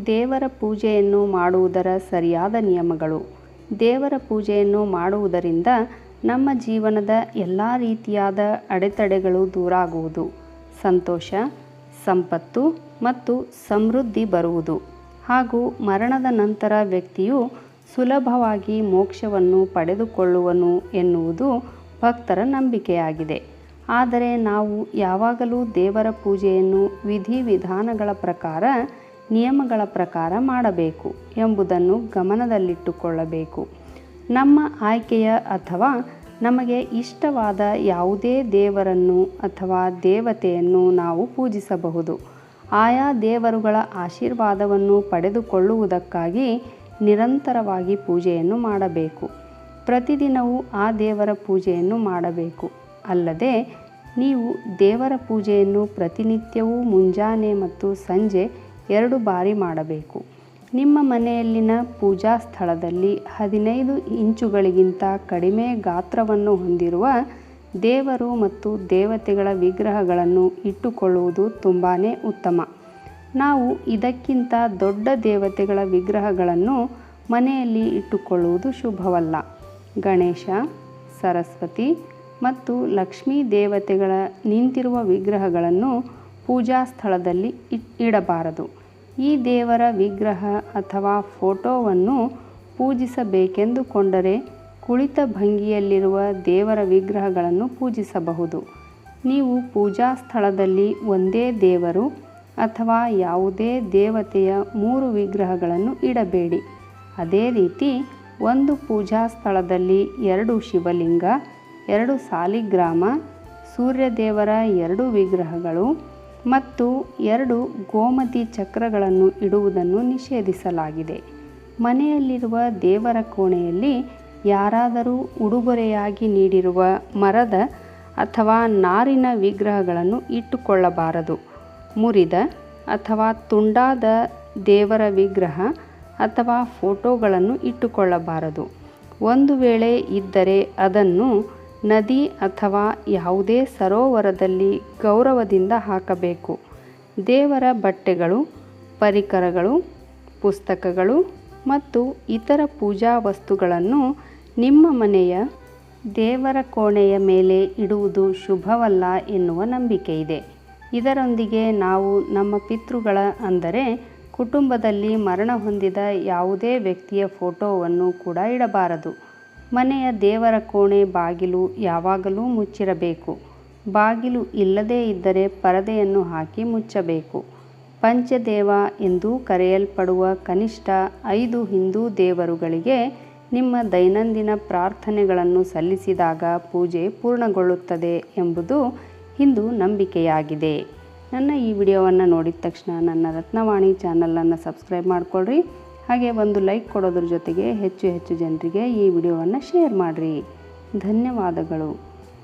ದೇವರ ಪೂಜೆಯನ್ನು ಮಾಡುವುದರ ಸರಿಯಾದ ನಿಯಮಗಳು. ದೇವರ ಪೂಜೆಯನ್ನು ಮಾಡುವುದರಿಂದ ನಮ್ಮ ಜೀವನದ ಎಲ್ಲ ರೀತಿಯಾದ ಅಡೆತಡೆಗಳು ದೂರಾಗುವುದು, ಸಂತೋಷ, ಸಂಪತ್ತು ಮತ್ತು ಸಮೃದ್ಧಿ ಬರುವುದು ಹಾಗೂ ಮರಣದ ನಂತರ ವ್ಯಕ್ತಿಯು ಸುಲಭವಾಗಿ ಮೋಕ್ಷವನ್ನು ಪಡೆದುಕೊಳ್ಳುವನು ಎನ್ನುವುದು ಭಕ್ತರ ನಂಬಿಕೆಯಾಗಿದೆ. ಆದರೆ ನಾವು ಯಾವಾಗಲೂ ದೇವರ ಪೂಜೆಯನ್ನು ವಿಧಿವಿಧಾನಗಳ ಪ್ರಕಾರ, ನಿಯಮಗಳ ಪ್ರಕಾರ ಮಾಡಬೇಕು ಎಂಬುದನ್ನು ಗಮನದಲ್ಲಿಟ್ಟುಕೊಳ್ಳಬೇಕು. ನಮ್ಮ ಆಯ್ಕೆಯ ಅಥವಾ ನಮಗೆ ಇಷ್ಟವಾದ ಯಾವುದೇ ದೇವರನ್ನು ಅಥವಾ ದೇವತೆಯನ್ನು ನಾವು ಪೂಜಿಸಬಹುದು. ಆಯಾ ದೇವರುಗಳ ಆಶೀರ್ವಾದವನ್ನು ಪಡೆದುಕೊಳ್ಳುವುದಕ್ಕಾಗಿ ನಿರಂತರವಾಗಿ ಪೂಜೆಯನ್ನು ಮಾಡಬೇಕು. ಪ್ರತಿದಿನವೂ ಆ ದೇವರ ಪೂಜೆಯನ್ನು ಮಾಡಬೇಕು. ಅಲ್ಲದೆ ನೀವು ದೇವರ ಪೂಜೆಯನ್ನು ಪ್ರತಿನಿತ್ಯವೂ ಮುಂಜಾನೆ ಮತ್ತು ಸಂಜೆ 2 ಬಾರಿ ಮಾಡಬೇಕು. ನಿಮ್ಮ ಮನೆಯಲ್ಲಿನ ಪೂಜಾ ಸ್ಥಳದಲ್ಲಿ 15 ಇಂಚುಗಳಿಗಿಂತ ಕಡಿಮೆ ಗಾತ್ರವನ್ನು ಹೊಂದಿರುವ ದೇವರು ಮತ್ತು ದೇವತೆಗಳ ವಿಗ್ರಹಗಳನ್ನು ಇಟ್ಟುಕೊಳ್ಳುವುದು ತುಂಬಾ ಉತ್ತಮ. ನಾವು ಇದಕ್ಕಿಂತ ದೊಡ್ಡ ದೇವತೆಗಳ ವಿಗ್ರಹಗಳನ್ನು ಮನೆಯಲ್ಲಿ ಇಟ್ಟುಕೊಳ್ಳುವುದು ಶುಭವಲ್ಲ. ಗಣೇಶ, ಸರಸ್ವತಿ ಮತ್ತು ಲಕ್ಷ್ಮೀ ದೇವತೆಗಳ ನಿಂತಿರುವ ವಿಗ್ರಹಗಳನ್ನು ಪೂಜಾ ಸ್ಥಳದಲ್ಲಿ ಇಡಬಾರದು. ಈ ದೇವರ ವಿಗ್ರಹ ಅಥವಾ ಫೋಟೋವನ್ನು ಪೂಜಿಸಬೇಕೆಂದುಕೊಂಡರೆ ಕುಳಿತ ಭಂಗಿಯಲ್ಲಿರುವ ದೇವರ ವಿಗ್ರಹಗಳನ್ನು ಪೂಜಿಸಬಹುದು. ನೀವು ಪೂಜಾ ಸ್ಥಳದಲ್ಲಿ ಒಂದೇ ದೇವರು ಅಥವಾ ಯಾವುದೇ ದೇವತೆಯ 3 ವಿಗ್ರಹಗಳನ್ನು ಇಡಬೇಡಿ. ಅದೇ ರೀತಿ ಒಂದು ಪೂಜಾ ಸ್ಥಳದಲ್ಲಿ 2 ಶಿವಲಿಂಗ, 2 ಸಾಲಿಗ್ರಾಮ, ಸೂರ್ಯದೇವರ 2 ವಿಗ್ರಹಗಳು ಮತ್ತು 2 ಗೋಮತಿ ಚಕ್ರಗಳನ್ನು ಇಡುವುದನ್ನು ನಿಷೇಧಿಸಲಾಗಿದೆ. ಮನೆಯಲ್ಲಿರುವ ದೇವರ ಕೋಣೆಯಲ್ಲಿ ಯಾರಾದರೂ ಉಡುಗೊರೆಯಾಗಿ ನೀಡಿರುವ ಮರದ ಅಥವಾ ನಾರಿನ ವಿಗ್ರಹಗಳನ್ನು ಇಟ್ಟುಕೊಳ್ಳಬಾರದು. ಮುರಿದ ಅಥವಾ ತುಂಡಾದ ದೇವರ ವಿಗ್ರಹ ಅಥವಾ ಫೋಟೋಗಳನ್ನು ಇಟ್ಟುಕೊಳ್ಳಬಾರದು. ಒಂದು ವೇಳೆ ಇದ್ದರೆ ಅದನ್ನು ನದಿ ಅಥವಾ ಯಾವುದೇ ಸರೋವರದಲ್ಲಿ ಗೌರವದಿಂದ ಹಾಕಬೇಕು. ದೇವರ ಬಟ್ಟೆಗಳು, ಪರಿಕರಗಳು, ಪುಸ್ತಕಗಳು ಮತ್ತು ಇತರ ಪೂಜಾ ವಸ್ತುಗಳನ್ನು ನಿಮ್ಮ ಮನೆಯ ದೇವರ ಕೋಣೆಯ ಮೇಲೆ ಇಡುವುದು ಶುಭವಲ್ಲ ಎನ್ನುವ ನಂಬಿಕೆಯಿದೆ. ಇದರೊಂದಿಗೆ ನಾವು ನಮ್ಮ ಪಿತೃಗಳ ಅಂದರೆ ಕುಟುಂಬದಲ್ಲಿ ಮರಣ ಹೊಂದಿದ ಯಾವುದೇ ವ್ಯಕ್ತಿಯ ಫೋಟೋವನ್ನು ಕೂಡ ಇಡಬಾರದು. ಮನೆಯ ದೇವರ ಕೋಣೆ ಬಾಗಿಲು ಯಾವಾಗಲೂ ಮುಚ್ಚಿರಬೇಕು. ಬಾಗಿಲು ಇಲ್ಲದೇ ಇದ್ದರೆ ಪರದೆಯನ್ನು ಹಾಕಿ ಮುಚ್ಚಬೇಕು. ಪಂಚದೇವ ಎಂದು ಕರೆಯಲ್ಪಡುವ ಕನಿಷ್ಠ 5 ಹಿಂದೂ ದೇವರುಗಳಿಗೆ ನಿಮ್ಮ ದೈನಂದಿನ ಪ್ರಾರ್ಥನೆಗಳನ್ನು ಸಲ್ಲಿಸಿದಾಗ ಪೂಜೆ ಪೂರ್ಣಗೊಳ್ಳುತ್ತದೆ ಎಂಬುದು ಹಿಂದೂ ನಂಬಿಕೆಯಾಗಿದೆ. ನನ್ನ ಈ ವಿಡಿಯೋವನ್ನು ನೋಡಿದ ತಕ್ಷಣ ನನ್ನ ರತ್ನವಾಣಿ ಚಾನಲನ್ನು ಸಬ್ಸ್ಕ್ರೈಬ್ ಮಾಡಿಕೊಳ್ಳ್ರಿ. ಹಾಗೆ ಒಂದು ಲೈಕ್ ಕೊಡೋದ್ರ ಜೊತೆಗೆ ಹೆಚ್ಚು ಜನರಿಗೆ ಈ ವಿಡಿಯೋವನ್ನು ಶೇರ್ ಮಾಡಿರಿ. ಧನ್ಯವಾದಗಳು.